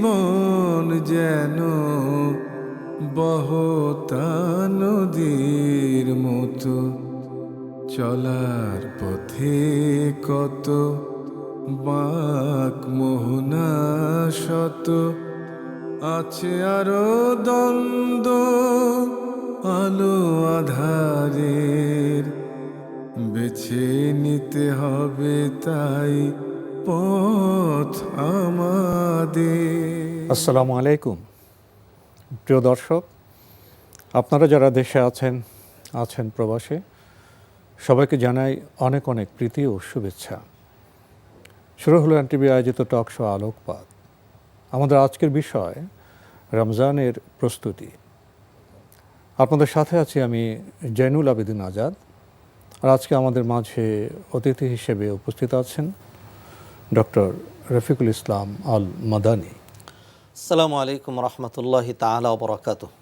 মন যেন বহতা নদীর মতো, চলার পথে কত বাঁক মোহনা শত, আছে আরো দ্বন্দ্ব আলো আধারের, বেছে নিতে হবে তাই পথ আমাদের। আসসালামু আলাইকুম প্রিয় দর্শক, আপনারা যারা দেশে আছেন প্রবাসে, সবাইকে জানাই অনেক অনেক প্রীতি ও শুভেচ্ছা। শুরু হলো এনটিভি আয়োজিত টক শো আলোকপাত। আমাদের আজকের বিষয় রমজানের প্রস্তুতি। আপনাদের সাথে আছি আমি জৈনুল আবেদিন আজাদ। আর আজকে আমাদের মাঝে অতিথি হিসেবে উপস্থিত আছেন ডক্টর রফিকুল ইসলাম আল মাদানী। আসসালামু আলাইকুম রহমতুল্লাহি তাআলা ওয়া বারাকাতুহু।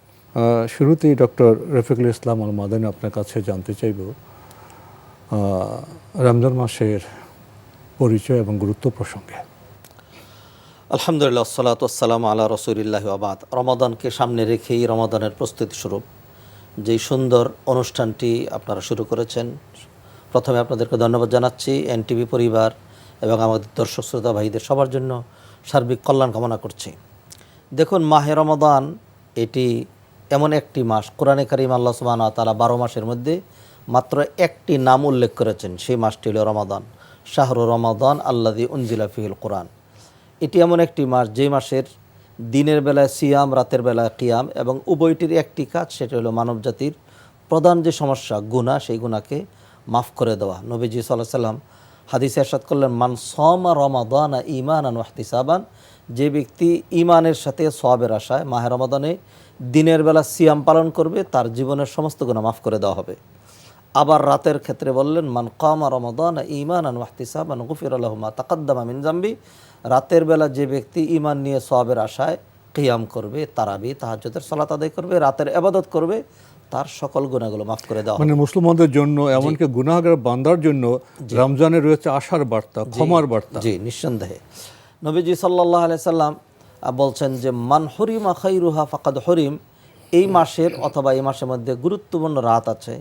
শুরুতেই ডক্টর রফিকুল ইসলাম আল মাদানী আপনার কাছে জানতে চাইব রমজান মাসের পরিচয় এবং গুরুত্ব প্রসঙ্গে। আলহামদুলিল্লাহ, আসসালাতু ওয়াসসালামু আলা রাসূলিল্লাহি ওয়া বাদ। রমাদানকে সামনে রেখেই রমাদানের প্রস্তুতি স্বরূপ যেই সুন্দর অনুষ্ঠানটি আপনারা শুরু করেছেন, প্রথমে আপনাদেরকে ধন্যবাদ জানাচ্ছি। এনটিভি পরিবার এবং আমাদের দর্শক শ্রোতা ভাইদের সবার জন্য সার্বিক কল্যাণ কামনা করছি। দেখুন, মাহে রমাদান এটি এমন একটি মাস, কোরআনে কারীম আল্লাহ সুবহানাহু ওয়া তাআলা 12 মাসের মধ্যে মাত্র একটি নাম উল্লেখ করেছেন, সেই মাসটি হলো রমাদান। শাহরু রমাদান আল্লাযী উনজিলা ফিহিল কোরআন। এটি এমন একটি মাস যে মাসের দিনের বেলায় সিয়াম, রাতের বেলায় কিয়াম, এবং উভয়টির একটি কাজ, সেটা হলো মানব জাতির প্রধান যে সমস্যা গুনাহ, সেই গুনাহকে মাফ করে দেওয়া। নবীজি সাল্লাল্লাহু আলাইহি ওয়াসাল্লাম হাদিসে ইরশাদ করলেন, মান সামা রমাদানা ঈমানান ওয়া ইহতিসাবান, যে ব্যক্তি ঈমানের সাথে সওয়াবের আশায় মাহে রমাদানে দিনের বেলা সিয়াম পালন করবে, তার জীবনের সমস্ত গুনাহ মাফ করে দেওয়া হবে। আবার রাতের ক্ষেত্রে বললেন, মান কামা রমাদানা ঈমানান ওয়া ইহতিসাবান গুফিরা লাহু মা তাকাদ্দামা মিন যামবি, রাতের বেলা যে ব্যক্তি ঈমান নিয়ে সওয়াবের আশায় কিয়াম করবে, তারাবি তাহাজ্জুদের সালাত আদায় করবে, রাতের ইবাদত করবে, তার সকল গুনাহগুলো মাফ করে দেওয়া হবে। মানে মুসলমানদের জন্য, এমনকি গুনাহগার বান্দার জন্য রমজানে রয়েছে আশার বার্তা, ক্ষমার বার্তা। জি, নিঃসন্দেহে নবীজি সাল্লাল্লাহু আলাইহি সাল্লাম বলছেন যে মান হরিমা খাইরুহা ফাকাদ হরিম, এই মাসের অথবা এই মাসের মধ্যে গুরুত্বপূর্ণ রাত আছে,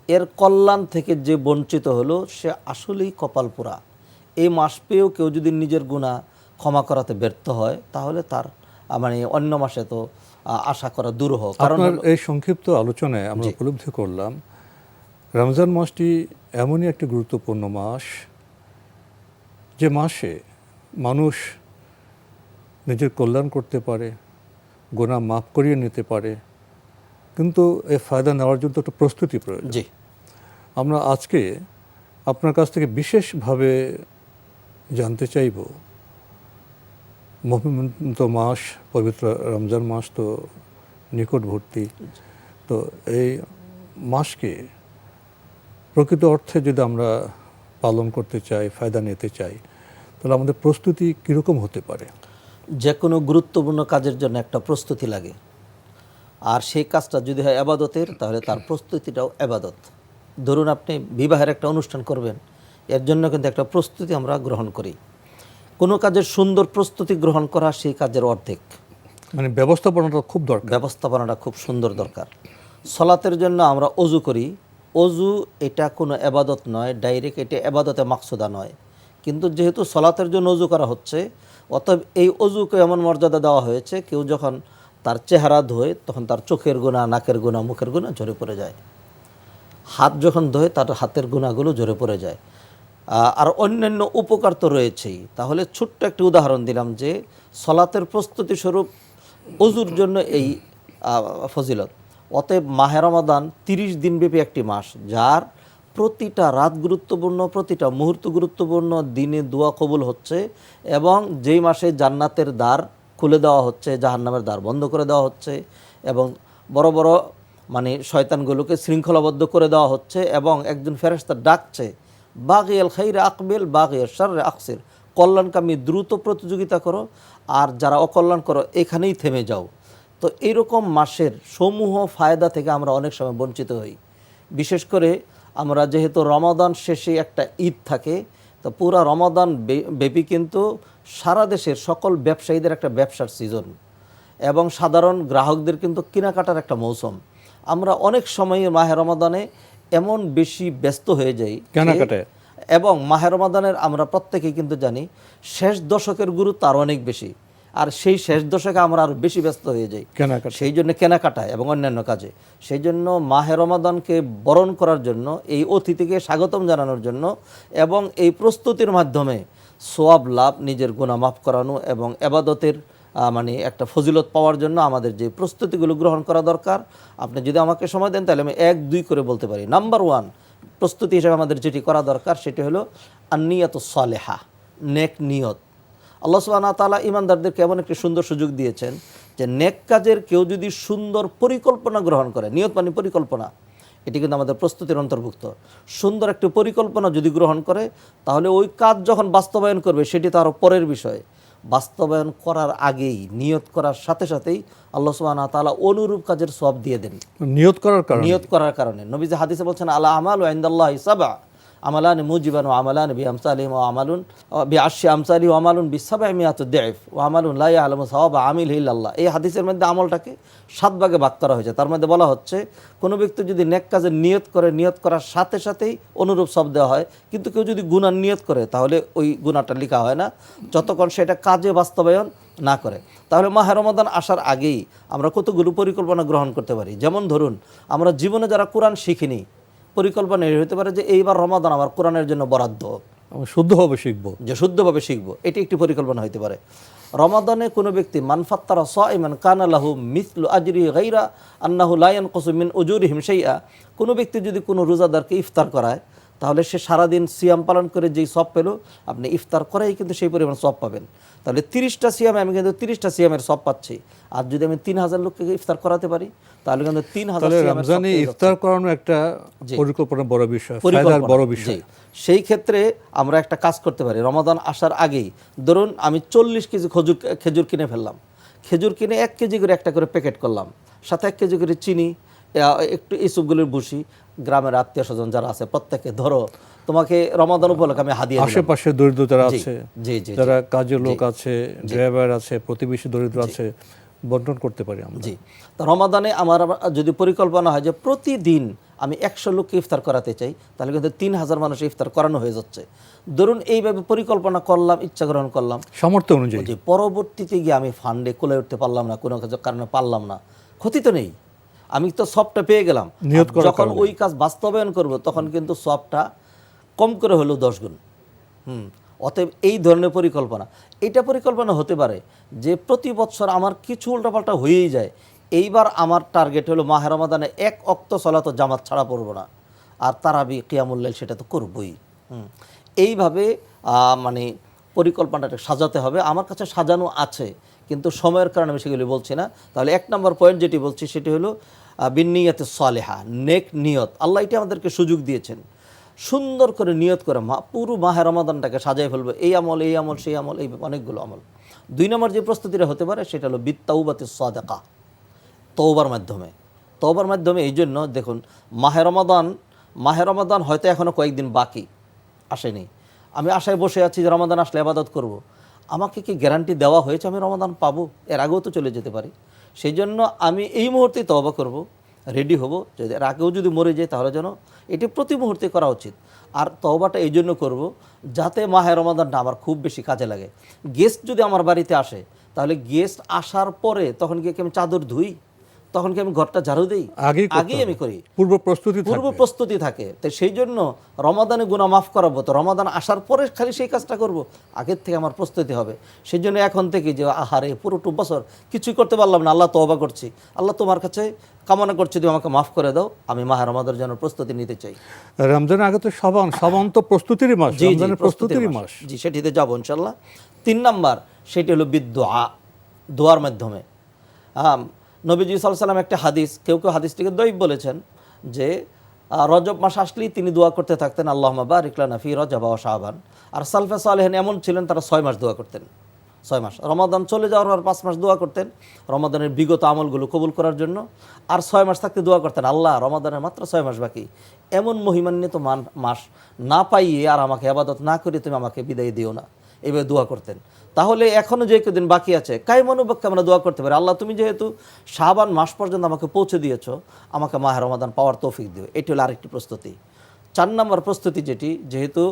এর কল্যাণ থেকে যে বঞ্চিত হলো সে আসলেই কপালপুরা। এই মাস পেয়েও কেউ যদি নিজের গুনাহ ক্ষমা করাতে ব্যর্থ হয়, তাহলে তার মানে অন্য মাসে তো আশা করা দুরূহ। কারণ এই সংক্ষিপ্ত আলোচনায় আমরা উপলব্ধি করলাম রমজান মাসটি এমনই একটি গুরুত্বপূর্ণ মাস, যে মাসে মানুষ নিজের কল্যাণ করতে পারে, গুনাহ মাফ করিয়ে নিতে পারে, কিন্তু এই ফায়দা নেওয়ার জন্য একটা প্রস্তুতি প্রয়োজন। জি, আমরা আজকে আপনার কাছ থেকে বিশেষভাবে জানতে চাইব, মহিমন্ত মাস, পবিত্র রমজান মাস তো নিকটবর্তী, তো এই মাসকে প্রকৃত অর্থে যদি আমরা পালন করতে চাই, ফায়দা নিতে চাই, তাহলে আমাদের প্রস্তুতি কীরকম হতে পারে? যে কোনো গুরুত্বপূর্ণ কাজের জন্য একটা প্রস্তুতি লাগে, আর সেই কাজটা যদি হয় এবাদতের, তাহলে তার প্রস্তুতিটাও এবাদত। ধরুন আপনি বিবাহের একটা অনুষ্ঠান করবেন, এর জন্য কিন্তু একটা প্রস্তুতি আমরা গ্রহণ করি। কোনো কাজের সুন্দর প্রস্তুতি গ্রহণ করা সেই কাজের অর্ধেক। মানে ব্যবস্থাপনাটা খুব দরকার। ব্যবস্থাপনাটা খুব সুন্দর দরকার। সলাতের জন্য আমরা অজু করি, অজু এটা কোনো এবাদত নয়, ডাইরেক্ট এটা এবাদতে মাকসুদা নয়, কিন্তু যেহেতু সলাতের জন্য অজু করা হচ্ছে, অতএব এই অজুকে এমন মর্যাদা দেওয়া হয়েছে, কেউ যখন তার চেহারা ধোয় তখন তার চোখের গুনাহ, নাকের গুনাহ, মুখের গুনাহ ঝরে পড়ে যায়। হাত যখন ধোয় তার হাতের গুনাহগুলো ঝরে পড়ে যায়। আর অন্যান্য উপকার তো রয়েছেই। তাহলে ছোট্ট একটি উদাহরণ দিলাম যে সলাতের প্রস্তুতি স্বরূপ অজুর জন্য এই ফজিলত। অতএব মাহে রমাদান 30 দিনব্যাপী একটি মাস, যার প্রতিটা রাত গুরুত্বপূর্ণ, প্রতিটা মুহূর্ত গুরুত্বপূর্ণ, দিনে দোয়া কবুল হচ্ছে, এবং যেই মাসে জান্নাতের দ্বার খুলে দেওয়া হচ্ছে, জাহান্নামের দ্বার বন্ধ করে দেওয়া হচ্ছে, এবং বড় বড় মানে শয়তানগুলোকে শৃঙ্খলাবদ্ধ করে দেওয়া হচ্ছে, এবং একজন ফেরেশতা ডাকছে, বাগিয়াল খাইরে আকবেল বাগিয়াল শাররে আকসির, কল্যাণকামী দ্রুত প্রতিযোগিতা করো, আর যারা অকল্যাণ করো এখানেই থেমে যাও। তো এইরকম মাসের সমূহ ফায়দা থেকে আমরা অনেক সময় বঞ্চিত হই। বিশেষ করে আমরা যেহেতু রমাদান শেষে একটা ঈদ থাকে, তো পুরা রমাদান ব্যাপী কিন্তু সারা দেশের সকল ব্যবসায়ীদের একটা ব্যবসার সিজন এবং সাধারণ গ্রাহকদের কিন্তু কেনাকাটার একটা মৌসুম। আমরা অনেক সময় মাহে রমাদানে এমন বেশি ব্যস্ত হয়ে যাই কেনাকাটায়। এবং মাহে রমাদানের আমরা প্রত্যেকেই কিন্তু জানি শেষ দশকের গুরুত্ব আরও অনেক বেশি, আর সেই শেষ দশকে আমরা আরও বেশি ব্যস্ত হয়ে যাই কেনাকাটা। সেই জন্য কেনাকাটায় এবং অন্যান্য কাজে। সেই জন্য মাহে রমাদানকে বরণ করার জন্য, এই অতিথিকে স্বাগতম জানানোর জন্য এবং এই প্রস্তুতির মাধ্যমে সোয়াব লাভ, নিজের গুনাহ মাফ করানো এবং এবাদতের মানে একটা ফজিলত পাওয়ার জন্য আমাদের যে প্রস্তুতিগুলো গ্রহণ করা দরকার, আপনি যদি আমাকে সময় দেন তাহলে আমি 1-2 করে বলতে পারি। নাম্বার 1 প্রস্তুতি হিসেবে আমাদের যেটি করা দরকার সেটি হলো আন-নিয়াতুস সালেহা, নেক নিয়ত। আল্লাহ সুবহানাহু ওয়া তাআলা ইমানদারদেরকে এমন একটি সুন্দর সুযোগ দিয়েছেন যে নেক কাজের কেউ যদি সুন্দর পরিকল্পনা গ্রহণ করে, নিয়ত মানে পরিকল্পনা, এটি কিন্তু আমাদের প্রস্তুতির অন্তর্ভুক্ত। সুন্দর একটি পরিকল্পনা যদি গ্রহণ করে তাহলে ওই কাজ যখন বাস্তবায়ন করবে সেটি তো আরও পরের বিষয়। বাস্তবায়ন করার আগেই, নিয়ত করার সাথে সাথেই আল্লাহ সুবহানাহু ওয়া তাআলা অনুরূপ কাজের সওয়াব দিয়ে দেন। নিয়ত করার কারণে, নিয়ত করার কারণে নবীজি হাদিসে বলছেন আলা আমালু ইনদাল্লাহি সাবআ আমালান মুজিবান ওয়া আমালান বিআমসালিহিম ওয়া আমালুন বিআশরি আমসালি ওয়া আমালুন বি700 দিআফ ওয়া আমালুন লা ইয়ালামু সাওয়াবা আমিলিহি ইল্লাল্লাহ। এই হাদিসের মধ্যে আমলটাকে 7 ভাগে ভাগ করা হয়েছে। তার মধ্যে বলা হচ্ছে কোনো ব্যক্তি যদি নেক কাজের নিয়ত করে, নিয়ত করার সাথে সাথেই অনুরূপ সওয়াব দেওয়া হয়, কিন্তু কেউ যদি গুনার নিয়ত করে তাহলে ওই গুনাহটা লেখা হয় না যতক্ষণ সেটা কাজে বাস্তবায়ন না করে। তাহলে মাহে রমাদান আসার আগেই আমরা কতগুলো পরিকল্পনা গ্রহণ করতে পারি। যেমন ধরুন, আমরা জীবনে যারা কোরআন শিখিনি, পরিকল্পনা এই হতে পারে যে এইবার রমাদান আমার কোরআনের জন্য বরাদ্দ, আমি শুদ্ধভাবে শিখবো, যে শুদ্ধভাবে শিখবো, এটি একটি পরিকল্পনা হতে পারে। রমাদানে কোনো ব্যক্তি মান ফাত্তারা সাইমান কানা লাহু মিসলু আজরি গায়রা আন্নাহু লা ইয়ানকুসু মিন উজুরিহিম শাইআ। কোনো ব্যক্তি যদি কোনো রোজাদারকে ইফতার করায় তাহলে সে সারাদিন সিয়াম পালন করে যেই সওয়াব পেল, আপনি ইফতার করেই কিন্তু সেই পরিমাণ সওয়াব পাবেন। তাহলে 30টা সিয়ামে আমি কিন্তু 30টা সিয়ামের সওয়াব পাচ্ছি। আর যদি আমি 3000 লোককে ইফতার করাতে পারি তাহলে কিন্তু 3000 সিয়ামের সওয়াব রমজানে ইফতার করানো একটা পরিকল্পনা বড় বিষয়, ফায়দার পরিকল্পনা। বড় বিষয়। জি। সেই ক্ষেত্রে আমরা একটা কাজ করতে পারি। রমাদান আসার আগেই ধরুন আমি 40 কেজি খেজুর কিনে ফেললাম। খেজুর কিনে 1 কেজি করে একটা করে প্যাকেট করলাম, সাথে 1 কেজি করে চিনি, একটু এইসবগুলোর ভুসি। গ্রামের আত্মীয় স্বজন যারা আছে প্রত্যেকে ধরো তোমাকে রমাদান উপলক্ষে আমি হাদিয়া দিলাম। আশেপাশে দরিদ্র যারা জি, আছে, জি, জি, যারা কাজের লোক আছে, ড্রাইভার আছে, প্রতিবেশী দরিদ্র আছে, বন্টন করতে পারি আমরা। জি। তো রমাদানে আমার যদি পরিকল্পনা হয় যে প্রতিদিন আমি 100 লোককে ইফতার করাতে চাই তাহলে কিন্তু 3000 মানুষ ইফতার করানো হয়ে যাচ্ছে। ধরুন এইভাবে পরিকল্পনা করলাম, ইচ্ছা গ্রহণ করলাম, সামর্থ্য অনুযায়ী। যে পরবর্তীতে গিয়ে আমি ফান্ডে কোলে উঠতে পারলাম না, কোনো কারণে পারলাম না, ক্ষতি তো নেই, আমি তো সবটা পেয়ে গেলাম। নিয়ত করার যখন ওই কাজ বাস্তবায়ন করব তখন কিন্তু সবটা কম করে হলেও 10 গুণ। অতএব এই ধরনের পরিকল্পনা, এইটা পরিকল্পনা হতে পারে যে প্রতি বছর আমার কিছু উল্টাপাল্টা হয়েই যায়। এইবার আমার টার্গেট হলো মাহে রমাদানে 1 ওয়াক্ত সালাত জামাত ছাড়া পড়বো না, আর তারাবি কিয়ামুল লাইল সেটা তো করবই। এইভাবে মানে পরিকল্পনাটা সাজাতে হবে। আমার কাছে সাজানো আছে কিন্তু সময়ের কারণে আমি সেগুলি বলছি না। তাহলে 1 নম্বর পয়েন্ট যেটি বলছি সেটি হলো বিন্নিয়াতে সালেহা, নেক নিয়ত। আল্লাহ এটা আমাদেরকে সুযোগ দিয়েছেন সুন্দর করে নিয়ত করে পুরো মাহে রমাদানটাকে সাজাই ফেলবো, এই আমল, এই আমল, সেই আমল, এই অনেকগুলো আমল। 2 নম্বর যে প্রস্তুতিটা হতে পারে সেটা হলো বিত্তাউবাতি সাদাকা, তওবার মাধ্যমে। তওবার মাধ্যমে এই জন্য দেখুন মাহে রমাদান হয়তো এখনও কয়েকদিন বাকি আসেনি, আমি আশায় বসে আছি যে রমাদান আসলে ইবাদত করব। আমাকে কি গ্যারান্টি দেওয়া হয়েছে আমি রমাদান পাবো? এর আগেও তো চলে যেতে পারি। সেই জন্য আমি এই মুহূর্তেই তওবা করব, রেডি হব, যদি এর আগেও যদি মরে যাই তাহলে যেন এটি প্রতি মুহূর্তে করা উচিত। আর তওবাটা এই জন্য করব যাতে মাহে রমাদানটা আমার খুব বেশি কাজে লাগে। গেস্ট যদি আমার বাড়িতে আসে তাহলে গেস্ট আসার পরে তখন কি আমি চাদর ধুই, তখন কি আমি ঘরটা ঝাড়ু দিই? আগেই আমি করি, পূর্ব প্রস্তুতি থাকে। তো সেই জন্য রমাদানে গুনাহ মাফ করাবো, তো রমাদান আসার পরে খালি সেই কাজটা করব, আগের থেকে আমার প্রস্তুতি হবে। সেই জন্য এখন থেকে যে আহারে পুরোটু বছর কিছুই করতে পারলাম না, আল্লাহ তওবা করছি, আল্লাহ তোমার কাছে কামনা করছি তুমি আমাকে মাফ করে দাও, আমি মাহে রমাদানের জন্য প্রস্তুতি নিতে চাই। রমজানের আগে তো সাবান তো প্রস্তুতির মাস, রমজানের প্রস্তুতির মাস। জি, সেটিতে যাবো ইনশাআল্লাহ। 3 নাম্বার সেটি হলো বিদুআ, দোয়ার মাধ্যমে। নবীজি সাল্লাল্লাহু আলাইহি ওয়াসাল্লাম একটা হাদিস, কেউ কেউ হাদিসটিকে দঈফ বলেছেন, যে রজব মাস আসলেই তিনি দোয়া করতে থাকতেন আল্লাহুম্মা বারিক লানা ফি রজব ওয়া শাবান। আর সালফে সালেহিন এমন ছিলেন তারা 6 মাস দোয়া করতেন, 6 মাস। রমাদান চলে যাওয়ার পর 5 মাস দোয়া করতেন রমাদানের বিগত আমলগুলো কবুল করার জন্য, আর 6 মাস থাকতে দোয়া করতেন আল্লাহ রমাদানের মাত্র 6 মাস বাকি, এমন মহিমান্বিত মাস না পাইয়ে আর আমাকে ইবাদত না করে তুমি আমাকে বিদায় দিও না। এইভাবে দোয়া করতেন। তাহলে এখনও যে কদিন বাকি আছে কায়মনোপক্ষে আমরা দোয়া করতে পারি, আল্লাহ তুমি যেহেতু শাবান মাস পর্যন্ত আমাকে পৌঁছে দিয়েছো, আমাকে মাহে রমাদান পাওয়ার তৌফিক দিও। এটি হলো আরেকটি প্রস্তুতি। 4 নম্বর প্রস্তুতি যেটি, যেহেতু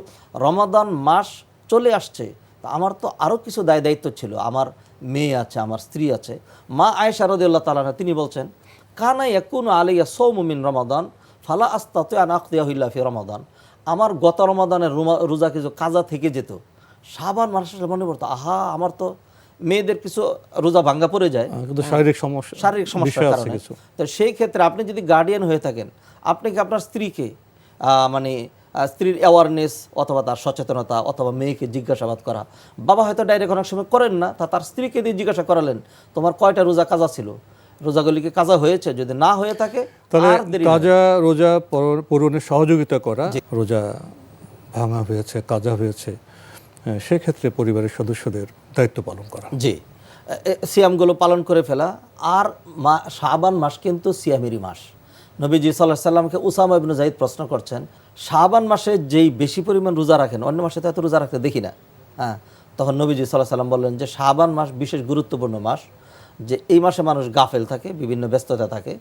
রমাদান মাস চলে আসছে, তা আমার তো আরও কিছু দায় দায়িত্ব ছিল। আমার মেয়ে আছে, আমার স্ত্রী আছে। মা আয়েশা রাদিয়াল্লাহু তাআলা আনহা তিনি বলছেন, কানা ইয়াকুনু আলাইয়া সাওমু মিন রমাদান ফালা আস্তাতি আন আকদিয়াহু ইল্লা ফি রমাদান। আমার গত রমাদানের রোজা কিছু কাজা থেকে যেত, শাবান মাস আসলে মনে পড়তো, আহা আমার তো মেয়েদের কিছু রোজা ভাঙ্গা পড়ে যায় কিন্তু শারীরিক সমস্যার সমস্যার কারণে। তো সেই ক্ষেত্রে আপনি যদি গার্ডিয়ান হয়ে থাকেন, আপনি কি আপনার স্ত্রীকে মানে স্ত্রীর অ্যাওয়ারনেস অথবা তার সচেতনতা অথবা মেয়েকে জিজ্ঞাসাবাদ করা, বাবা হয়তো ডাইরেক্ট অনেক সময় করেন না, তার স্ত্রীকে দিয়ে জিজ্ঞাসা করালেন তোমার কয়টা রোজা কাজা ছিল, রোজাগুলিকে কাজা হয়েছে, যদি না হয়ে থাকে তাহলে আর দেরি কাজা রোজা পূরণে সহযোগিতা করা, রোজা ভাঙা হয়েছে কাজা হয়েছে সেক্ষেত্রে পরিবারের সদস্যদের দায়িত্ব পালন করা। জি, সিয়ামগুলো পালন করে ফেলা। আর শাবান মাস কিন্তু সিয়ামেরই মাস। নবীজি সাল্লাল্লাহু আলাইহি সাল্লামকে উসামা ইবনে যায়েদ প্রশ্ন করছেন, শাবান মাসে যেই বেশি পরিমাণ রোজা রাখেন অন্য মাসে তো এত রোজা রাখতে দেখি না। হ্যাঁ, তখন নবীজি সাল্লাল্লাহু আলাইহি সাল্লাম বললেন যে শাবান মাস বিশেষ গুরুত্বপূর্ণ মাস, যে এই মাসে মানুষ গাফেল থাকে, বিভিন্ন ব্যস্ততা থাকে।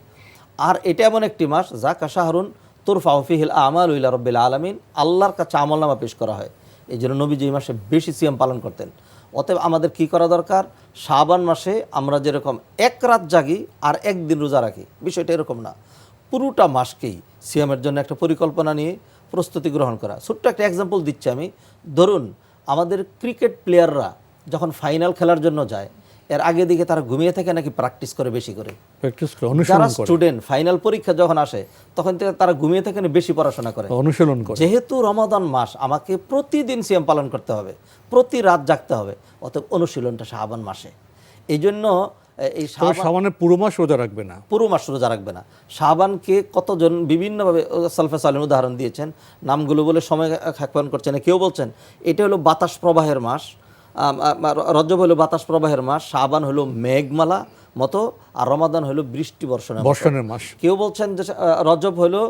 আর এটা এমন একটি মাস যাকা শাহরুন তুরফাউ ফিহিল আমালু ইলা রাব্বিল আলামিন, আল্লাহর কাছে আমলনামা পেশ করা হয়। এই জন্য নবীজি এই মাসে বেশি সিয়াম পালন করতেন। অতএব আমাদের কি করা দরকার, শাবান মাসে আমরা যেরকম এক রাত জাগি আর একদিন রোজা রাখি, বিষয়টা এরকম না, পুরোটা মাসকেই সিয়ামের জন্য একটা পরিকল্পনা নিয়ে প্রস্তুতি গ্রহণ করা। ছোট্ট একটা এক্সাম্পল দিচ্ছি আমি। ধরুন আমাদের ক্রিকেট প্লেয়াররা যখন ফাইনাল খেলার জন্য যায়, এর আগে দিকে তারা ঘুমিয়ে থাকে নাকি প্র্যাকটিস করে বেশি করে? প্র্যাকটিস করে, যারা অনুশীলন করে। স্টুডেন্ট ফাইনাল পরীক্ষা যখন আসে তখন তারা ঘুমিয়ে থাকে না বেশি পড়াশোনা করে? অনুশীলন করে। যেহেতু রমাদান মাস আমাকে প্রতিদিন সিয়াম পালন করতে হবে, প্রতি রাত জাগতে হবে, অতএব অনুশীলনটা শাবান মাসে। এই জন্য এই শাবানের পুরো মাস রোজা রাখবে না, পুরো মাস রোজা রাখবে না। শাবানকে কতজন বিভিন্নভাবে সালফে সালেহিন উদাহরণ দিয়েছেন, নামগুলো বলে সময় খ্যাপন করছে না। কেউ বলছেন এটা হলো বাতাস প্রবাহের মাস, রজব হলো বাতাস প্রবাহের মাস, শাবান হলো মেঘমালা মতো, আর রমাদান হলো বৃষ্টি বর্ষণের মাস। কেউ বলছেন যে রজব হলো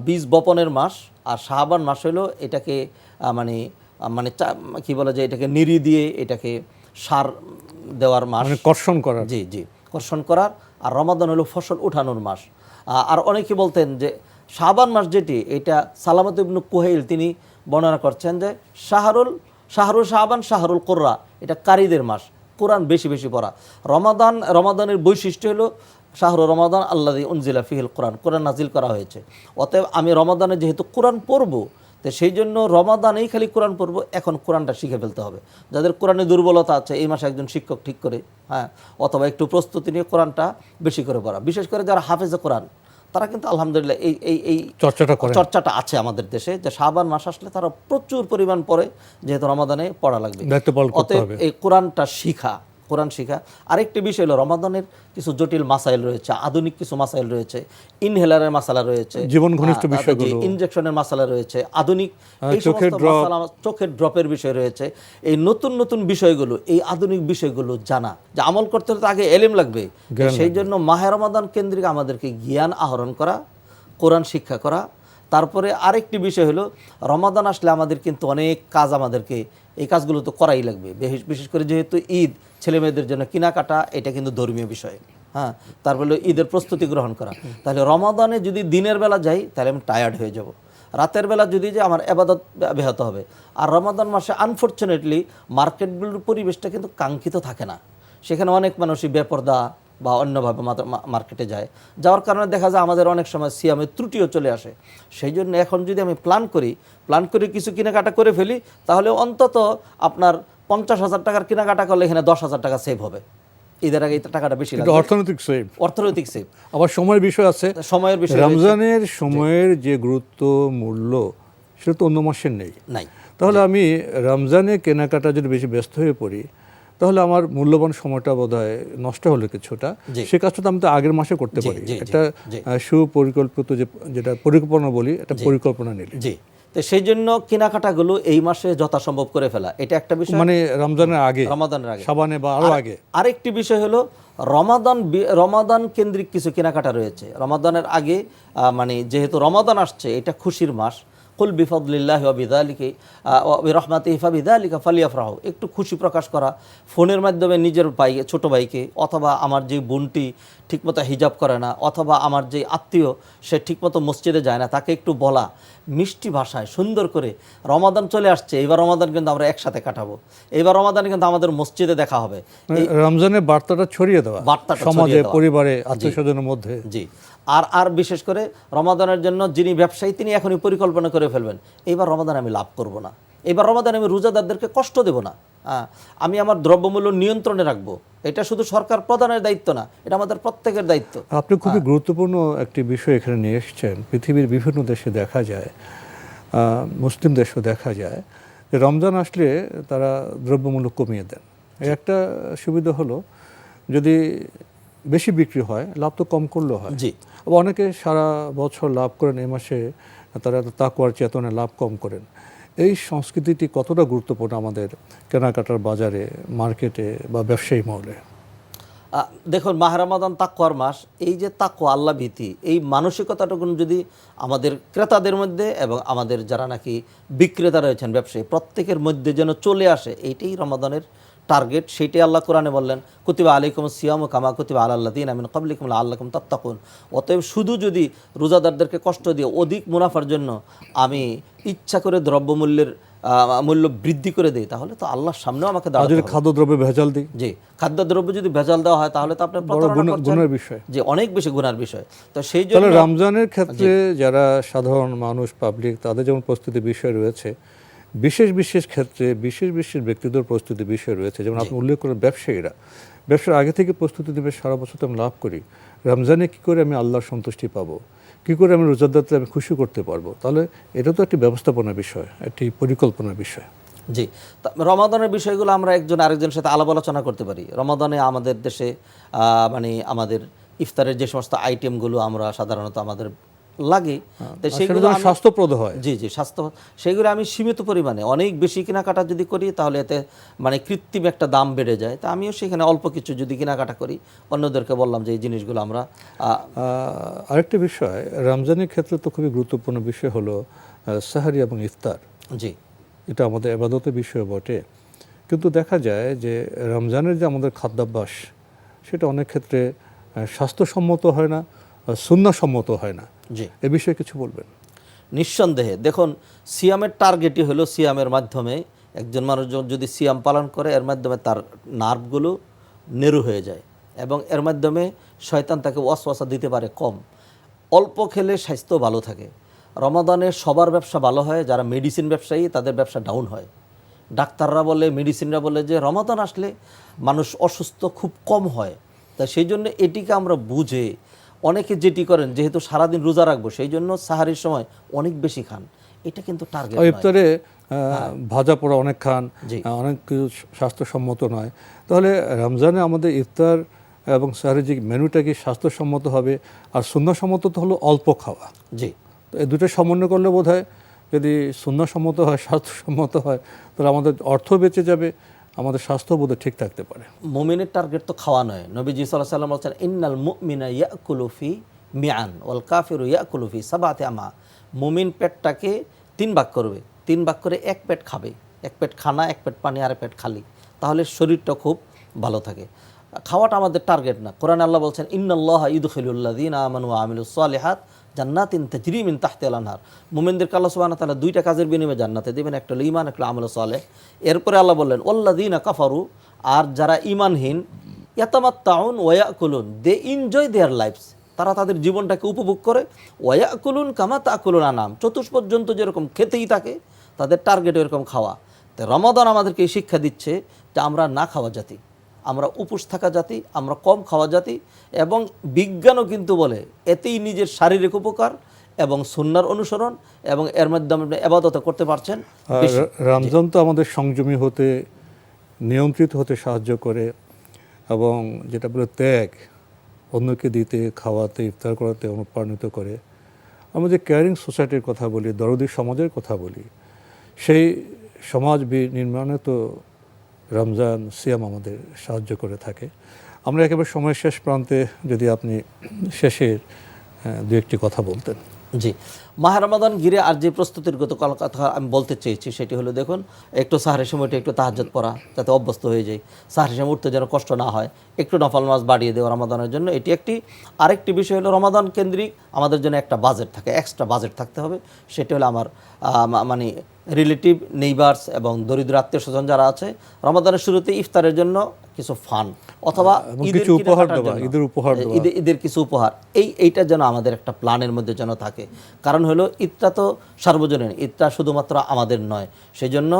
বীজ বপনের মাস, আর শাবান মাস হলো এটাকে মানে মানে কি বলে যে এটাকে নিরি দিয়ে এটাকে সার দেওয়ার মাস, কর্ষণ করার। জি জি, কর্ষণ করার। আর রমাদান হলো ফসল উঠানোর মাস। আর অনেকে বলতেন যে শাবান মাস যেটি, এটা সালামত ইবনে কুহাইল তিনি বর্ণনা করছেন যে শাহরুল শাবান শাহরুল কোরআন, এটা কারীদের মাস, কোরআন বেশি বেশি পড়া। রমাদানের বৈশিষ্ট্য হলো শাহরু রমাদান আল্লাযী উনজিলা ফিহিল কোরআন, কোরআন নাজিল করা হয়েছে। অতএব আমি রমাদানে যেহেতু কোরআন পড়বো, তো সেই জন্য রমাদানেই খালি কোরআন পড়বো, এখন কোরআনটা শিখে ফেলতে হবে। যাদের কোরআনে দুর্বলতা আছে এই মাসে একজন শিক্ষক ঠিক করে, হ্যাঁ, অথবা একটু প্রস্তুতি নিয়ে কোরআনটা বেশি করে পড়া। বিশেষ করে যারা হাফেজে কোরআন তারা কিন্তু আলহামদুলিল্লাহ এই চর্চাটা আছে আমাদের দেশে, যে শাবান মাস আসলে তারা প্রচুর পরিমাণ পড়ে, যেহেতু রমাদানে পড়া লাগবে। অতএব এই কোরআনটা শিখা, কোরআন শিখা। আরেকটি বিষয় হলো রমাদানের কিছু জটিল মাসাইল রয়েছে, আধুনিক কিছু মাসাইল রয়েছে, ইনহেলারের মাসালা রয়েছে, জীবন ঘনিষ্ঠ বিষয়গুলো, ইনজেকশনের মাসালা রয়েছে, আধুনিক এই সমস্ত মাসালা, চোখের ড্রপের বিষয় রয়েছে। এই নতুন নতুন বিষয়গুলো, এই আধুনিক বিষয়গুলো জানা, যে আমল করতে হলে তো আগে এলেম লাগবে। সেই জন্য মাহে রমাদান কেন্দ্রিক আমাদেরকে জ্ঞান আহরণ করা, কোরআন শিক্ষা করা। তারপরে আরেকটি বিষয় হলো রমাদান আসলে আমাদের কিন্তু অনেক কাজ, আমাদেরকে এই কাজগুলো তো করাই লাগবে। বিশেষ করে যেহেতু ঈদ, ছেলে মেয়েদের জন্য কেনাকাটা, এটা কিন্তু ধর্মীয় বিষয়। হ্যাঁ, তারপরে ঈদের প্রস্তুতি গ্রহণ করা। তাহলে রমাদানে যদি দিনের বেলা যাই তাহলে আমি টায়ার্ড হয়ে যাব, রাতের বেলা যদি যাই আমার ইবাদত ব্যাহত হবে। আর রমাদান মাসে আনফরচুনেটলি মার্কেটগুলোর পরিবেশটা কিন্তু কাঙ্ক্ষিত থাকে না, সেখানে অনেক মানুষই বেপরদা বা অন্যভাবে মার্কেটে যায়, যাওয়ার কারণে দেখা যায় আমাদের অনেক সময় সিয়ামের ত্রুটিও চলে আসে। সেই জন্য এখন যদি আমি প্ল্যান করি কিছু কেনাকাটা করে ফেলি, তাহলে অন্তত আপনার 50,000 টাকার কেনাকাটা করলে এখানে 10,000 টাকা সেভ হবে। ঈদের আগে এই টাকাটা বেশি লাগবে, অর্থনৈতিক সেভ। আবার সময়ের বিষয় আছে, সময়ের বিষয়। রমজানের সময়ের যে গুরুত্ব মূল্য সেটা তো অন্য মাসের নাই। তাহলে আমি রমজানে কেনাকাটা যদি বেশি ব্যস্ত হয়ে পড়ি, তাহলে আমার মূল্যবান সময়টা বোধহয় নষ্ট হলো কিছুটা। সে কাজটা তো আমি তো আগের মাসে করতে পারি। একটা সুপরিকল্পিত যেটা পরিকল্পনা বলি, একটা পরিকল্পনা নিলে। জি, তো সেই জন্য কেনাকাটাগুলো এই মাসে যথাসম্ভব করে ফেলা, এটা একটা বিষয়। মানে রমাদানের আগে, শাবানে বা আরো আগে। আরেকটি বিষয় হলো রমাদান কেন্দ্রিক কিছু কেনাকাটা রয়েছে। রমাদানের আগে মানে যেহেতু রমাদান আসছে, এটা খুশির মাস, কুল বিফদলিল্লাহি ওয়া বিযালিকা ওয়া বিরহমাতিহি ফাবিযালিকা ফালিয়াফরাহু, একটু খুশি প্রকাশ করা ফোনের মাধ্যমে নিজের ভাই ছোট ভাইকে, অথবা আমার যে বোনটি ঠিকমতো হিজাব করে না, অথবা আমার যে আত্মীয় সে ঠিকমতো মসজিদে যায় না, তাকে একটু বলা মিষ্টি ভাষায় সুন্দর করে, রমাদান চলে আসছে, এইবার রমাদান কিন্তু আমরা একসাথে কাটাবো, এইবার রমাদান কিন্তু আমাদের মসজিদে দেখা হবে, রমজানের বার্তাটা ছড়িয়ে দেওয়া বার্তাটা সমাজে, ছড়িয়ে দেওয়া। পরিবারে, আত্মীয়স্বজনের মধ্যে। জি, আর বিশেষ করে রমাদানের জন্য যিনি ব্যবসায়ী তিনি এখনই পরিকল্পনা করে ফেলবেন, এইবার রমাদান আমি লাভ করব না, এবার রমাদান আমি রোজাদারদেরকে কষ্ট দেব না, আমি আমার দ্রব্যমূল্য নিয়ন্ত্রণে রাখবো। এটা শুধু সরকার প্রধানের দায়িত্ব না, এটা আমাদের প্রত্যেকের দায়িত্ব। আপনি খুবই গুরুত্বপূর্ণ একটি বিষয় এখানে নিয়ে এসেছেন। পৃথিবীর বিভিন্ন দেশে দেখা যায়, মুসলিম দেশেও দেখা যায় যে রমজান আসলে তারা দ্রব্যমূল্য কমিয়ে দেন। এর একটা সুবিধা হলো যদি বেশি বিক্রি হয়, লাভ তো কম করলেও হয়। জি, আবার অনেকে সারা বছর লাভ করেন, এই মাসে তারা তাকওয়ার চেতনায় লাভ কম করেন। এই সংস্কৃতিটি কতটা গুরুত্বপূর্ণ আমাদের কেনাকাটার বাজারে, মার্কেটে বা ব্যবসায়ী মহলে? দেখুন, মাহ রমাদান তাকওয়ার মাস, এই যে তাকওয়া, আল্লাহ ভীতি, এই মানসিকতাটুকু যদি আমাদের ক্রেতাদের মধ্যে এবং আমাদের যারা নাকি বিক্রেতা রয়েছেন, ব্যবসায়ী, প্রত্যেকের মধ্যে যেন চলে আসে, এইটাই রমাদানের টার্গেট। সেইটাই আল্লাহ কোরআনে বললেন, কুতিবা আলাইকুম সিয়ামু কামা কুতিবা আলাল্লাযিনা মিন ক্বাবলিকুম লাআল্লাকুম তাত্তাকুন। অতএব শুধু যদি রোজাদারদেরকে কষ্ট দিয়ে অধিক মুনাফার জন্য আমি ইচ্ছা করে দ্রব্যমূল্যের মূল্য বৃদ্ধি করে দেই, তাহলে তো আল্লাহর সামনেও আমাকে দাঁড়াতে হবে। খাদ্যদ্রব্যে ভেজাল দিই, জি, খাদ্যদ্রব্য যদি ভেজাল দেওয়া হয় তাহলে তো আপনার প্রতারণা করছেন। গুণের বিষয়, যে অনেক বেশি গুনার বিষয়। তো সেই তাহলে জন্য রমজানের ক্ষেত্রে যারা সাধারণ মানুষ, পাবলিক, তাদের যেমন প্রস্তুতি বিষয় রয়েছে, বিশেষ ক্ষেত্রে বিশেষ ব্যক্তিদের প্রস্তুতি বিষয় রয়েছে। যেমন আপনি উল্লেখ করেন ব্যবসায়ীরা, ব্যবসার আগে থেকে প্রস্তুতি নেবে, সারা বছর তো আমি লাভ করি, রমজানে কী করে আমি আল্লাহর সন্তুষ্টি পাবো, কী করে আমি রোজাদারদের আমি খুশি করতে পারবো, তাহলে এটা তো একটি ব্যবস্থাপনার বিষয়, একটি পরিকল্পনার বিষয়। জি, রমাদানের বিষয়গুলো আমরা একজন আরেকজনের সাথে আলাপ আলোচনা করতে পারি। রমাদানে আমাদের দেশে মানে আমাদের ইফতারের যে সমস্ত আইটেমগুলো আমরা সাধারণত আমাদের লাগে, তো সেগুলো স্বাস্থ্যপ্রদ হয়। জি, স্বাস্থ্য, সেগুলো আমি সীমিত পরিমাণে, অনেক বেশি কেনাকাটা যদি করি তাহলে এতে মানে কৃত্রিম একটা দাম বেড়ে যায়। তা আমিও সেখানে অল্প কিছু যদি কেনাকাটা করি, অন্যদেরকে বললাম যে এই জিনিসগুলো আমরা। আরেকটা বিষয় রমজানের ক্ষেত্রে তো খুবই গুরুত্বপূর্ণ বিষয় হলো সাহারি এবং ইফতার। জি, এটা আমাদের ইবাদতের বিষয় বটে, কিন্তু দেখা যায় যে রমজানের যে আমাদের খাদ্যাভ্যাস, সেটা অনেক ক্ষেত্রে স্বাস্থ্যসম্মত হয় না, সুন্নাহসম্মত হয় না। জি, এ বিষয়ে কিছু বলবেন? নিঃসন্দেহে দেখুন, সিয়ামের টার্গেটই হলো সিয়ামের মাধ্যমে একজন মানুষ যদি সিয়াম পালন করে, এর মাধ্যমে তার নার্ভগুলো নেরু হয়ে যায় এবং এর মাধ্যমে শয়তান তাকে ওয়াসওয়াসা দিতে পারে কম। অল্প খেলে স্বাস্থ্য ভালো থাকে। রমাদানে সবার ব্যবসা ভালো হয়, যারা মেডিসিন ব্যবসায়ী তাদের ব্যবসা ডাউন হয়। ডাক্তাররা বলে, মেডিসিনরা বলে যে রমাদান আসলে মানুষ অসুস্থ খুব কম হয়। তা সেই জন্য এটিকে আমরা বুঝে অনেকে যেটি করেন, যেহেতু সারাদিন রোজা রাখবো সেই জন্য সাহারির সময় অনেক বেশি খান, এটা কিন্তু টার্গেট নয়। ইফতারে ভাজা পোড়া অনেক খান, অনেক কিছু স্বাস্থ্যসম্মত নয়। তাহলে রমজানে আমাদের ইফতার এবং সাহারির যে মেনুটা কি স্বাস্থ্যসম্মত হবে, আর সুন্নাহসম্মত তো হলো অল্প খাওয়া। জি, এই দুটো সমন্বয় করলে বোধ হয়, যদি সুন্নাহসম্মত হয়, স্বাস্থ্যসম্মত হয়, তাহলে আমাদের অর্থ বেঁচে যাবে, আমাদের স্বাস্থ্য বোধহয় ঠিক থাকতে পারে। মুমিনের টার্গেট তো খাওয়া নয়। নবীজি সাল্লাল্লাহু আলাইহি ওয়াসাল্লাম বলেছেন, ইন্নাল মুমিনা ইয়াকুলু ফি মিআন ওয়াল কাফিরু ইয়াকুলু ফি সাবাতি আমা। মুমিন পেটটাকে 3 ভাগ করবে, 3 ভাগ করে 1 পেট খাবে, 1 পেট খানা, 1 পেট পানি, আর 1 পেট খালি, তাহলে শরীরটা খুব ভালো থাকে। খাওয়াটা আমাদের টার্গেট না। কোরআনে আল্লাহ বলছেন, ইন্নাল্লাহা ইউদখিলুল্লাযীনা আমানু ওয়া আমিলুস সালিহাত জান্নাতিন তাজরি মিন তাহতিহাল আনহার। মুমিনদেরকে আল্লাহ সুবহানাহু ওয়া তাআলা 2টা কাজের বিনিময়ে জান্নাতে দেবেন, একটা হলো ঈমান, একটা হলো আমলুস সালেহ। এরপরে আল্লাহ বললেন, ওয়াল্লাযীনা কাফারু, আর যারা ঈমানহীন, ইয়াতামাত্তাউন ওয়া ইয়াকুলুন, দে এনজয় দেয়ার লাইফস, তারা তাদের জীবনটাকে উপভোগ করে, ওয়া ইয়াকুলুন কামা তাকুলুন আনাম, চতুষ্পদ জন্তু যেরকম খেতেই থাকে, তাদের টার্গেট এরকম খাওয়া। তো রমাদান আমাদেরকে এই শিক্ষা দিচ্ছে যে আমরা না খাওয়া জাতি, আমরা উপোস থাকা জাতি, আমরা কম খাওয়া জাতি। এবং বিজ্ঞানও কিন্তু বলে এতেই নিজের শারীরিক উপকার এবং সুন্নাহর অনুসরণ এবং এর মাধ্যমে আপনি ইবাদত করতে পারছেন। রমজান তো আমাদের সংযমী হতে, নিয়ন্ত্রিত হতে সাহায্য করে, এবং যেটা বলে ত্যাগ, অন্যকে দিতে, খাওয়াতে, ইফতার করাতে অনুপ্রাণিত করে। আমরা যে কেয়ারিং সোসাইটির কথা বলি, দরদি সমাজের কথা বলি, সেই সমাজ নির্মাণে তো রমজান সিয়াম আমাদের সাহায্য করে থাকে। আমরা একেবারে সময় শেষ প্রান্তে, যদি আপনি শেষের 2-1টি কথা বলতেন। জি, মাহে রমাদান ঘিরে আর যে প্রস্তুতির কথা আমি বলতে চেয়েছি সেটি হলো, দেখুন, একটু সাহরের সময়টা একটু তাহাজ্জুদ পড়া, যাতে অভ্যস্ত হয়ে যায়, সাহরের সময় উঠতে যেন কষ্ট না হয়, একটু নফল নামাজ বাড়িয়ে দেওয়া রমাদানের জন্য, এটি একটি। আরেকটি বিষয় হলো রমাদান কেন্দ্রিক আমাদের জন্য একটা বাজেট থাকে, এক্সট্রা বাজেট থাকতে হবে। সেটি হলো আমার মানে রিলেটিভ, নেইবার্স এবং দরিদ্র আত্মীয় স্বজন যারা আছে, রমাদানের শুরুতে ইফতারের জন্য কিছু ফান্ড অথবা এবং ঈদের কিছু উপহার কেনাকাটার দেওয়া, জন্য, ঈদের উপহার দেওয়া। ঈদের কিছু উপহার, এইটা যেন আমাদের একটা প্ল্যানের মধ্যে যেন থাকে। কারণ হলো ঈদটা তো সার্বজনীন, ঈদটা শুধুমাত্র আমাদের নয়। সেই জন্য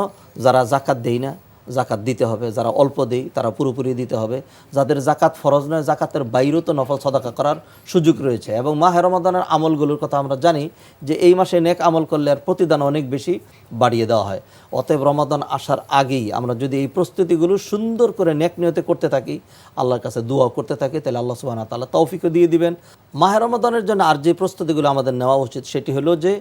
যারা জাকাত দেই না, জাকাত দিতে হবে, যারা অল্প দেই তারা পুরোপুরি দিতে হবে, যাদের জাকাত ফরজ নয়, জাকাতের বাইরেও তো নফল সদাকা করার সুযোগ রয়েছে। এবং মাহে রমাদানের আমলগুলোর কথা আমরা জানি যে এই মাসে নেক আমল করলে আর প্রতিদান অনেক বেশি বাড়িয়ে দেওয়া হয়। অতএব রমাদান আসার আগেই আমরা যদি এই প্রস্তুতিগুলো সুন্দর করে নেক নিয়তে করতে থাকি, আল্লাহর কাছে দোয়া করতে থাকি, তাহলে আল্লাহ সুবহানাহু ওয়া তাআলা তৌফিকও দিয়ে দিবেন। মাহে রমাদানের জন্য আর যে প্রস্তুতিগুলো আমাদের নেওয়া উচিত সেটি হলো যে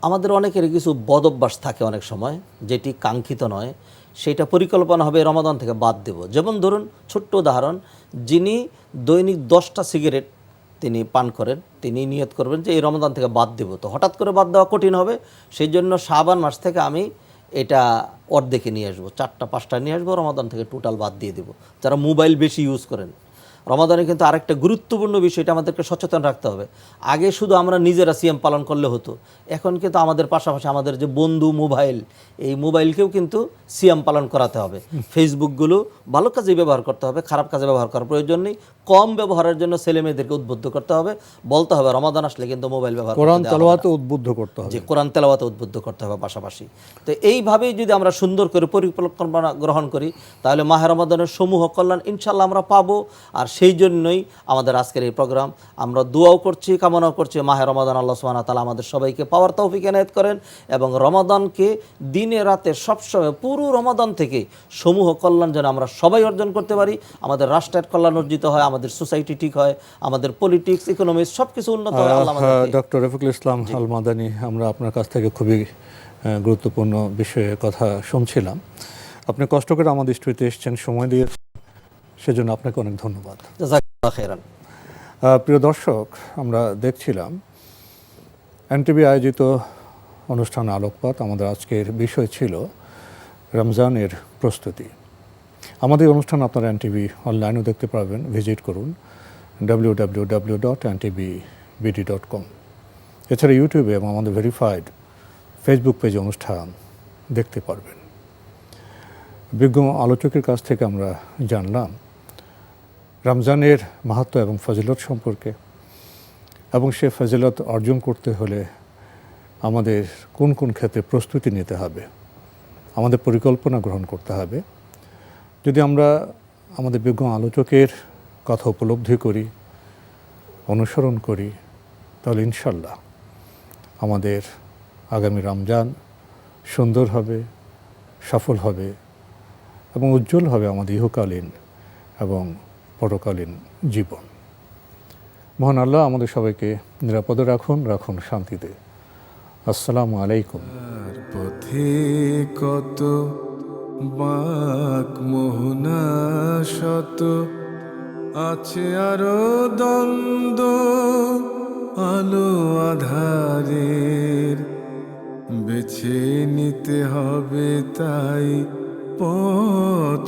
আমাদের অনেকের কিছু বদ অভ্যাস থাকে অনেক সময়, যেটি কাঙ্ক্ষিত নয়, সেটা পরিকল্পনা হবে রমাদান থেকে বাদ দেব। যেমন ধরুন, ছোট্ট উদাহরণ, যিনি দৈনিক 10টা সিগারেট তিনি পান করেন, তিনি নিয়ত করবেন যে এই রমাদান থেকে বাদ দেব। তো হঠাৎ করে বাদ দেওয়া কঠিন হবে, সেই জন্য শাবান মাস থেকে আমি এটা অর্ধেকে নিয়ে আসবো, 4টা 5টা নিয়ে আসবো, রমাদান থেকে টোটাল বাদ দিয়ে দেবো। যারা মোবাইল বেশি ইউজ করেন, রমাদানে কিন্তু আরেকটা গুরুত্বপূর্ণ বিষয়টা আমাদেরকে সচেতন রাখতে হবে। আগে শুধু আমরা নিজেরা সিয়াম পালন করলে হতো, এখন কিন্তু আমাদের পাশাপাশি আমাদের যে বন্ধু মোবাইল, এই মোবাইলকেও কিন্তু সিয়াম পালন করাতে হবে। ফেসবুকগুলো ভালো কাজে ব্যবহার করতে হবে, খারাপ কাজে ব্যবহার করার প্রয়োজন নেই। কম ব্যবহারের জন্য ছেলে মেয়েদেরকে উদ্বুদ্ধ করতে হবে, বলতে হবে রমাদান আসলে কিন্তু মোবাইল ব্যবহার কোরআন করতে দেওয়া হবে না। তেলাওয়াতে উদ্বুদ্ধ করতে হবে। যে কোরআন তেলাওয়াতে উদ্বুদ্ধ করতে হবে পাশাপাশি। তো এইভাবেই যদি আমরা সুন্দর করে পরিকল্পনা গ্রহণ করি, তাহলে মাহে রমাদানের সমূহ কল্যাণ ইনশাল্লাহ আমরা পাবো। আর সেই জন্যই আমাদের আজকের এই প্রোগ্রাম। আমরা দোয়াও করছি, কামনাও করছি মাহে রমাদান আল্লাহ সুবহানাহু ওয়া তাআলা আমাদের সবাইকে পাওয়ার তৌফিক এনায়েত করেন, এবং রমাদানকে দিনে রাতে সবসময় পুরো রমাদান থেকে সমূহ কল্যাণ যেন আমরা সবাই অর্জন করতে পারি। আমাদের রাষ্ট্রের কল্যাণ অর্জিত হয়, আমাদের সোসাইটি ঠিক হয়, আমাদের পলিটিক্স, ইকোনমিক্স সব কিছু উন্নত হয়। আল্লাহ আমাদেরকে। ডক্টর রফিকুল ইসলাম আল মাদানী, আমরা আপনার কাছ থেকে খুবই গুরুত্বপূর্ণ বিষয়ে কথা শুনছিলাম। আপনি কষ্ট করে আমাদের স্টুডিওতে এসেছেন, সময় দিয়েছেন, সেজন্য আপনাকে অনেক ধন্যবাদ। জাযাকাল্লাহু খাইরান। প্রিয় দর্শক, আমরা দেখছিলাম এনটিভি আয়োজিত অনুষ্ঠান আলোকপাত। আমাদের আজকের বিষয় ছিল রমজানের প্রস্তুতি। আমাদের অনুষ্ঠান আপনারা এনটিভি অনলাইনেও দেখতে পারবেন, ভিজিট করুন www.ntvbd.com। এছাড়া ইউটিউবে এবং আমাদের ভেরিফাইড ফেসবুক পেজে অনুষ্ঠান দেখতে পারবেন। বিজ্ঞ আলোচকের কাছ থেকে আমরা জানলাম রমজানের মাহাত্ম্য এবং ফজিলত সম্পর্কে, এবং সে ফজিলত অর্জন করতে হলে আমাদের কোন কোন ক্ষেত্রে প্রস্তুতি নিতে হবে, আমাদের পরিকল্পনা গ্রহণ করতে হবে। যদি আমরা আমাদের বিজ্ঞ আলোচকের কথা উপলব্ধি করি, অনুসরণ করি, তাহলে ইনশাল্লাহ আমাদের আগামী রমজান সুন্দর হবে, সফল হবে এবং উজ্জ্বল হবে আমাদের ইহকালীন এবং পরকালীন জীবন। মহান আল্লাহ আমাদের সবাইকে নিরাপদে রাখুন শান্তিতে। আসসালামু আলাইকুম। আর পথে কত বাক মোহনা শত, আছে আরো দ্বন্দ্ব আলো আধারের, বেছে নিতে হবে তাই পথ